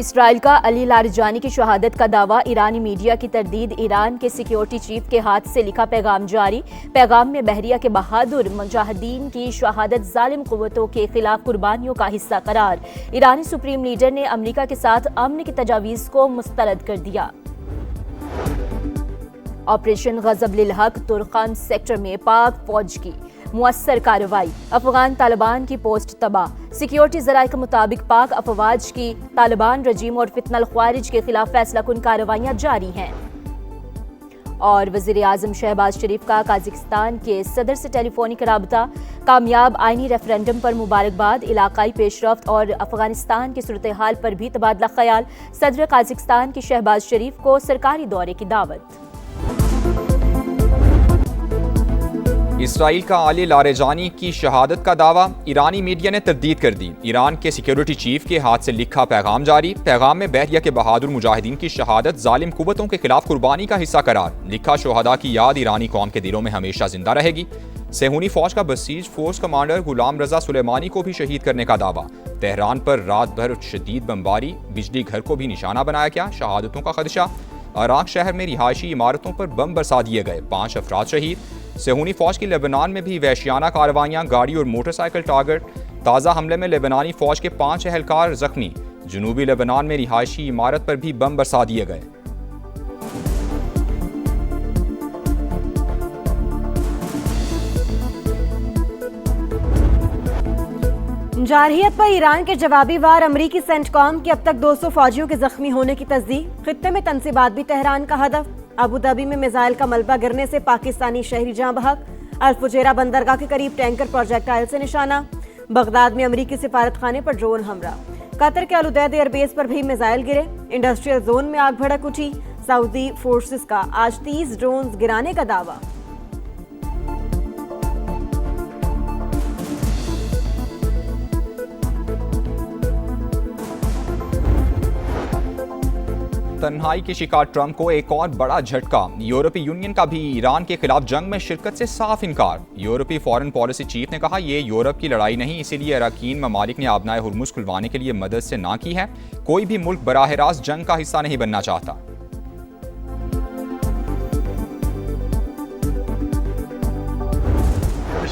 Israel का अली लारजानी की शहादत का दावा, ईरानी मीडिया की तरदीद। ईरान के सिक्योरिटी चीफ के हाथ से लिखा पैगाम जारी। पैगाम में बहरिया के बहादुर मुजाहिदीन की शहादत जालिम कुव्वतों के खिलाफ कुर्बानियों का हिस्सा करार। ईरानी सुप्रीम लीडर ने अमेरिका के साथ अमन की तजावीज़ को मुस्तरद कर दिया। ऑपरेशन गजब लिल हक, तुर्कान सेक्टर में पाक फौज की मुअस्सर कार्रवाई। अफगान तालिबान की पोस्ट तबाह। सिक्योरिटी जराये के मुताबिक पाक अफवाज की तालिबान रजीम और फितनल ख्वारिज के खिलाफ फैसला कुन कार्रवाइयां जारी हैं। और वज़ीर आज़म शहबाज शरीफ का काज़ाकिस्तान के सदर से टेलीफोनिक राबता। कामयाब आईनी रेफरेंडम पर मुबारकबाद। इलाकाई पेशरफ्त और अफगानिस्तान की सूरत हाल पर भी तबादला ख्याल। सदर काज़ाकिस्तान की शहबाज शरीफ को सरकारी दौरे की दावत। इसराइल का अली लारजानी की शहादत का दावा, ईरानी मीडिया ने तरदीद कर दी। ईरान के सिक्योरिटी चीफ के हाथ से लिखा पैगाम जारी। पैगाम में बहरिया के बहादुर मुजाहिदीन की शहादत जालिम कुव्वतों के खिलाफ कुर्बानी का हिस्सा करार। लिखा, शोहदा की याद ईरानी कौम के दिलों में हमेशा जिंदा रहेगी। सेहूनी फौज का बसीज फोर्स कमांडर गुलाम रजा सुलेमानी को भी शहीद करने का दावा। तेहरान पर रात भर शदीद बमबारी, बिजली घर को भी निशाना बनाया गया। शहादतों का खदशा। अराक शहर में रिहायशी इमारतों पर बम बरसा दिए गए, 5 अफराद शहीद। सेहूनी फौज की लेबनान में भी वहशियाना कार्रवाइयां, गाड़ी और मोटरसाइकिल टारगेट। ताज़ा हमले में लेबनानी फौज के 5 एहलकार जख्मी। जनूबी लेबनान में रिहायशी इमारत पर भी बम बरसा दिए गए। जारहियत पर ईरान के जवाबी वार। अमरीकी सेंटकॉम की अब तक 200 फौजियों के जख्मी होने की तस्दीक। खित्ते में तनसीबात भी तेहरान का हदफ। अबू धाबी में मिसाइल का मलबा गिरने से पाकिस्तानी शहरी जाँ बहक। अल फुजैरा बंदरगाह के करीब टैंकर प्रोजेक्टाइल से निशाना। बगदाद में अमरीकी सिफारत खाने पर ड्रोन हमला। कतर के अल उदैद एयरबेस पर भी मिसाइल गिरे। इंडस्ट्रियल जोन में आग भड़क उठी। सऊदी फोर्सेस का आज 30 ड्रोन गिराने का दावा। तन्हाई के शिकार ट्रंप को एक और बड़ा झटका। यूरोपीय यूनियन का भी ईरान के खिलाफ जंग में शिरकत से साफ इनकार। यूरोपीय फॉरेन पॉलिसी चीफ ने कहा, ये यूरोप की लड़ाई नहीं, इसीलिए अरकान ममालिक ने आबनाए हुर्मुज खुलवाने के लिए मदद से ना की है। कोई भी मुल्क बराह रास्त जंग का हिस्सा नहीं बनना चाहता।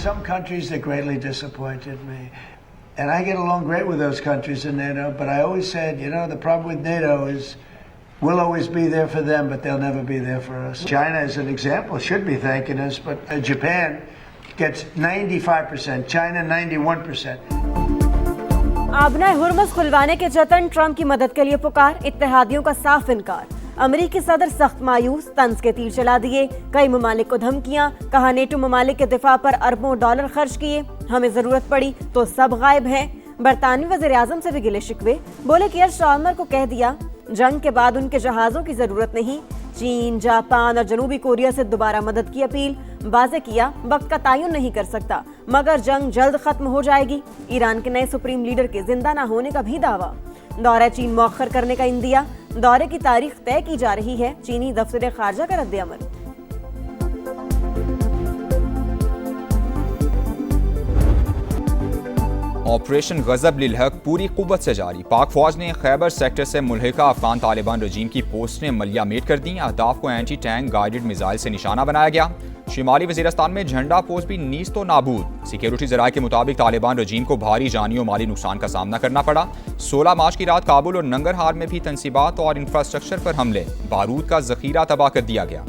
Some countries that greatly disappointed me, and I get along great with those countries in NATO. But I always said, the problem with NATO is we'll always be there for them, but they'll never be there for us. China, as an example, should be thanking us, but Japan gets 95%, China 91%. आबनाए हुर्मुज खुलवाने के जतन, Trump की मदद के लिए पुकार। इत्तेहादियों का साफ इनकार। अमरीकी सदर सख्त मायूस, तंज के तीर चला दिए। कई ममालिक को धमकियां। कहा, नेटो ममालिक के दिफा पर अरबों डॉलर खर्च किए, हमें जरूरत पड़ी तो सब गायब हैं। बरतानवी वज़ीर आज़म से भी गिले शिकवे। बोले कि स्टार्मर को कह दिया जंग के बाद उनके जहाजों की जरूरत नहीं। चीन, जापान और जनूबी कोरिया से दोबारा मदद की अपील। वाज़े किया, वक्त का तयन नहीं कर सकता, मगर जंग जल्द खत्म हो जाएगी। ईरान के नए सुप्रीम लीडर के जिंदा न होने का भी दावा। दौरा चीन मौखर करने का इंदिया। दौरे की तारीख तय की जा रही है। चीनी दफ्तर खारजा का रद्द-ए-अमल। ऑपरेशन गजब लिल हक पूरी कुव्वत से जारी। पाक फौज ने खैबर सेक्टर से मुल्हिका अफगान तालिबान रजीम की पोस्टें मलियामेट कर दी। अहदाफ को एंटी टैंक गाइडेड मिसाइल से निशाना बनाया गया। शिमाली वजीरस्तान में झंडा पोस्ट भी नीज तो नाबूद। सिक्योरिटी जराये के मुताबिक तालिबान रजीम को भारी जानी और माली नुकसान का सामना करना पड़ा। 16 मार्च की रात काबुल और नंगरहार में भी तनसीबात और इंफ्रास्ट्रक्चर पर हमले। बारूद का जखीरा तबाह कर दिया गया।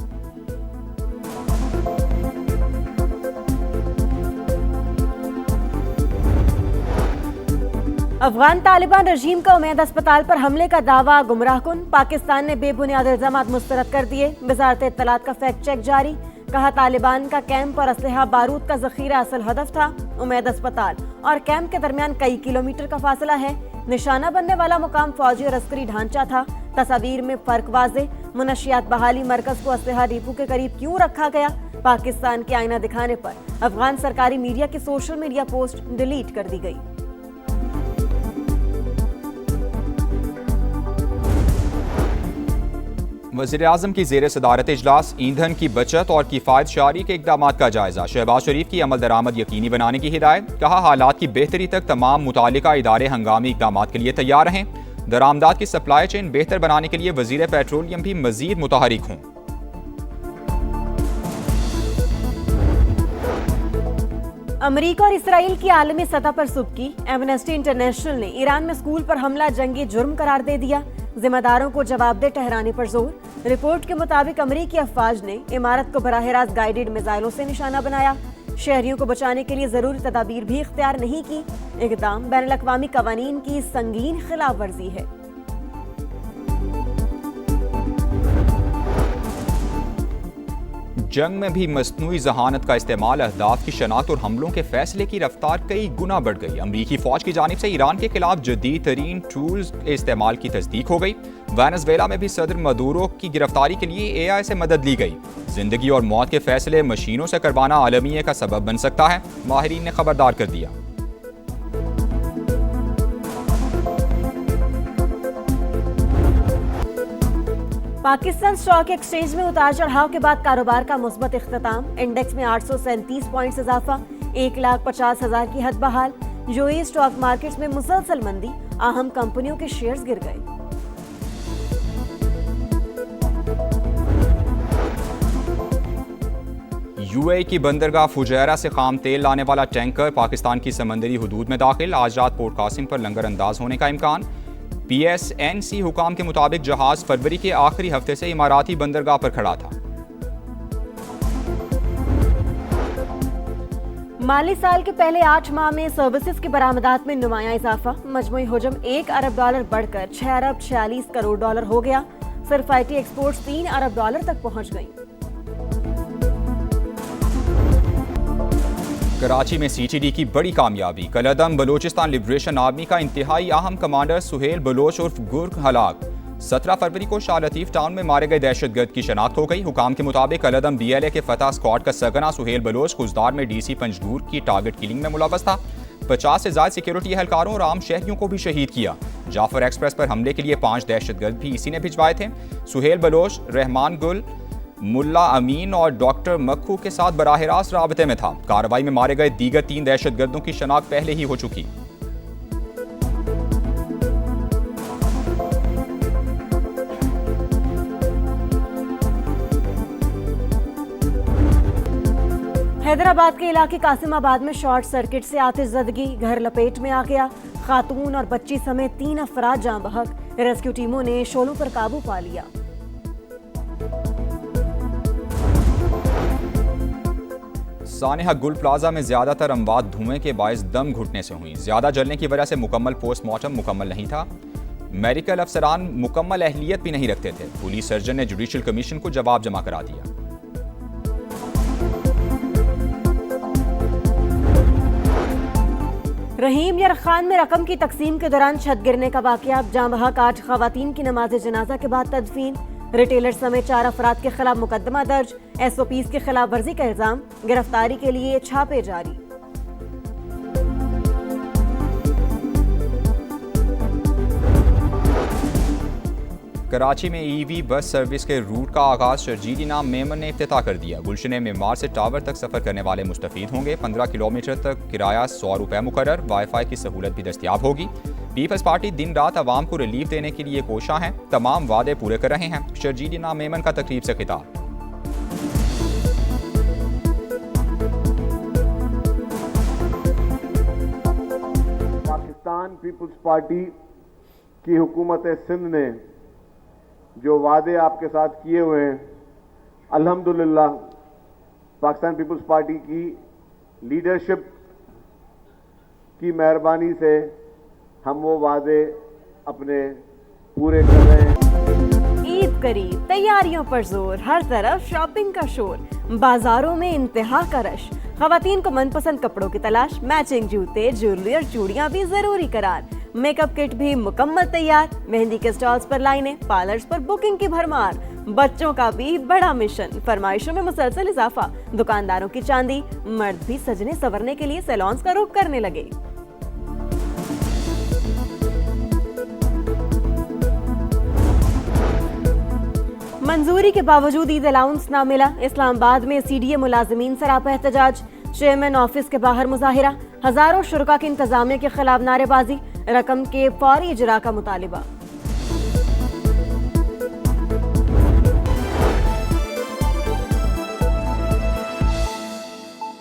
अफगान तालिबान रजीम का उमैद अस्पताल पर हमले का दावा गुमराहकुन। पाकिस्तान ने बेबुनियाद इल्जामात मुस्तरद कर दिए। वज़ारत इत्तलात का फैक्ट चेक जारी। कहा, तालिबान का कैंप और असलहा बारूद का जखीरा असल हदफ था। उमैद अस्पताल और कैंप के दरमियान कई किलोमीटर का फासला है। निशाना बनने वाला मुकाम फौजी और अस्करी ढांचा था। तस्वीर में फर्क वाजे। मुनशियात बहाली मरकज को असलहा डिपो के करीब क्यों रखा गया? पाकिस्तान के आईना दिखाने पर अफगान सरकारी मीडिया की सोशल मीडिया पोस्ट डिलीट कर दी गई। वज़ीर आज़म की ज़ेर सदारत इजलास। ईंधन की बचत और किफ़ायत शारी के इक़दामात का जायज़ा। शहबाज शरीफ की अमल दरामद यकीनी बनाने की हिदायत। कहा, हालात की बेहतरी तक तमाम मुतालिका इदारे हंगामी इक़दामात के लिए तैयार रहें। दरामदात की सप्लाई चेन बेहतर बनाने के लिए वजीर पेट्रोलियम भी मजीद मुतहरिक हों। अमेरिका और इसराइल की आलमी सतह पर सुबकी। एमनेस्टी इंटरनेशनल ने ईरान में स्कूल पर हमला जंगी जुर्म करार दे दिया, जिम्मेदारों को जवाबदेह ठहराने पर जोर। रिपोर्ट के मुताबिक अमेरिकी अफवाज ने इमारत को बराह रास्त गाइडेड मिसाइलों से निशाना बनाया। शहरियों को बचाने के लिए जरूरी तदाबीर भी इख्तियार नहीं की। इक़दाम बैनुल अक़वामी कवानीन की संगीन खिलाफ वर्जी है। जंग में भी मसनूई जहानत का इस्तेमाल अहदाफ की शनाख्त और हमलों के फैसले की रफ्तार कई गुना बढ़ गई। अमरीकी फौज की जानिब से ईरान के खिलाफ जदीद तरीन टूल्स के इस्तेमाल की तस्दीक हो गई। वेनेजुएला में भी सदर मदूरो की गिरफ्तारी के लिए AI से मदद ली गई। जिंदगी और मौत के फैसले मशीनों से करवाना आलमिये का सबब बन सकता है, माहिरीन ने खबरदार कर दिया। पाकिस्तान स्टॉक एक्सचेंज में उतार चढ़ाव के बाद कारोबार का मुस्बत इख्तिताम। इंडेक्स में 837 पॉइंट्स इजाफा, 1,50,000 की हद बहाल। यूएई स्टॉक मार्केट्स में मुसलसल मंदी, अहम कंपनियों के शेयर्स गिर गए। UAE की बंदरगाह फुजैरा से खाम तेल लाने वाला टैंकर पाकिस्तान की समंदरी हुदूद में दाखिल। आज रात पोर्ट कासिम पर लंगर अंदाज होने का इम्कान। PSNC हुकाम के मुताबिक जहाज फरवरी के आखिरी हफ्ते से इमाराती बंदरगाह पर खड़ा था। माली साल के पहले 8 माह में सर्विसेज की बरामदात में नुमाया इजाफा। मजमूई हुजम $1 अरब बढ़कर $6 अरब 46 करोड़ हो गया। सिर्फ IT एक्सपोर्ट्स $3 अरब तक पहुंच गई। कराची में CTD की बड़ी कामयाबी। कलअदम बलोचिस्तान लिबरेशन आर्मी का इंतहाई अहम कमांडर सुहेल बलोच उर्फ गुर्ग हलाक। 17 फरवरी को शाह लतीफ टाउन में मारे गए दहशतगर्द की शनाख्त हो गई। हुकाम के मुताबिक कलअदम BLA के फतह स्क्वाड का सरगना सुहेल बलोच खुजदार में DC पंजगूर की टारगेट किलिंग में मुलव्वस था। 50 से ज्यादा सिक्योरिटी एहलकारों और आम शहरियों को भी शहीद किया। जाफर एक्सप्रेस पर हमले के लिए 5 दहशतगर्द भी इसी ने भिजवाए थे। सुहेल बलोच रहमान गुल, मुल्ला अमीन और डॉक्टर मक्खू के साथ बराह रास्त राबते में था। कार्रवाई में मारे गए दीगर 3 दहशतगर्दों की शनाख्त पहले ही हो चुकी। हैदराबाद के इलाके कासिमाबाद में शॉर्ट सर्किट से आतिशज़दगी, घर लपेट में आ गया। खातून और बच्ची समेत 3 अफराद जाँ बहक। रेस्क्यू टीमों ने शोलों पर काबू पा लिया। सानेहा गुल प्लाजा में ज्यादातर अमवात धुएं के बायस दम घुटने से हुई। ज्यादा जलने की वजह से मुकम्मल पोस्टमार्टम मुकम्मल नहीं था। मेडिकल अफसरान मुकम्मल अहलियत भी नहीं रखते थे। पुलिस सर्जन ने जुडिशल कमीशन को जवाब जमा करा दिया। रहीम यार खान में रकम की तकसीम के दौरान छत गिरने का वाकया। जाँ बहक 8 खवातीन की नमाज जनाजा के बाद तदफीन। रिटेलर समेत 4 अफराद के खिलाफ मुकदमा दर्ज। SOPs की खिलाफ वर्जी का इल्जाम। गिरफ्तारी के लिए छापे जारी। कराची में EV बस सर्विस के रूट का आगाज शर्जीली नाम मेमन ने इफ्तिताह कर दिया। गुलशन मेमार से टावर तक सफर करने वाले मुस्तफीद होंगे। 15 किलोमीटर तक किराया ₹100 मुकर्रर। वाईफाई की सहूलत भी दस्तियाब होगी। पीपल्स पार्टी दिन रात आवाम को रिलीफ देने के लिए कोशां है। तमाम वादे पूरे कर रहे हैं। शर्जीली नाम मेमन का तकरीब से खिताब। पाकिस्तान पीपल्स पार्टी की हुकूमत सिंध ने जो वादे आपके साथ किए हुए हैं, अल्हम्दुलिल्लाह पाकिस्तान पीपल्स पार्टी की लीडरशिप की मेहरबानी से हम वो वादे अपने पूरे कर रहे हैं। ईद करीब, तैयारियों पर जोर, हर तरफ शॉपिंग का शोर, बाजारों में इंतहा का रश। खवातीन को मनपसंद कपड़ों की तलाश, मैचिंग जूते, ज्वेलरी और चूड़ियां भी जरूरी करार। मेकअप किट भी मुकम्मल तैयार। मेहंदी के स्टॉल्स पर लाइनें, पार्लर्स पर बुकिंग की भरमार। बच्चों का भी बड़ा मिशन, फरमाइशों में मुसलसल इजाफा। दुकानदारों की चांदी, मर्द भी सजने संवरने के लिए सैलून्स का रुख करने लगे। मंजूरी के बावजूद ईद अलाउंस न मिला। इस्लामाबाद में CDA मुलाजिमीन सरापा एहतजाज। चेयरमैन ऑफिस के बाहर मुजाहिरा। हजारों शुरका की इंतजामिया के खिलाफ नारेबाजी। रकम के फौरी इजरा का मुतालिबा।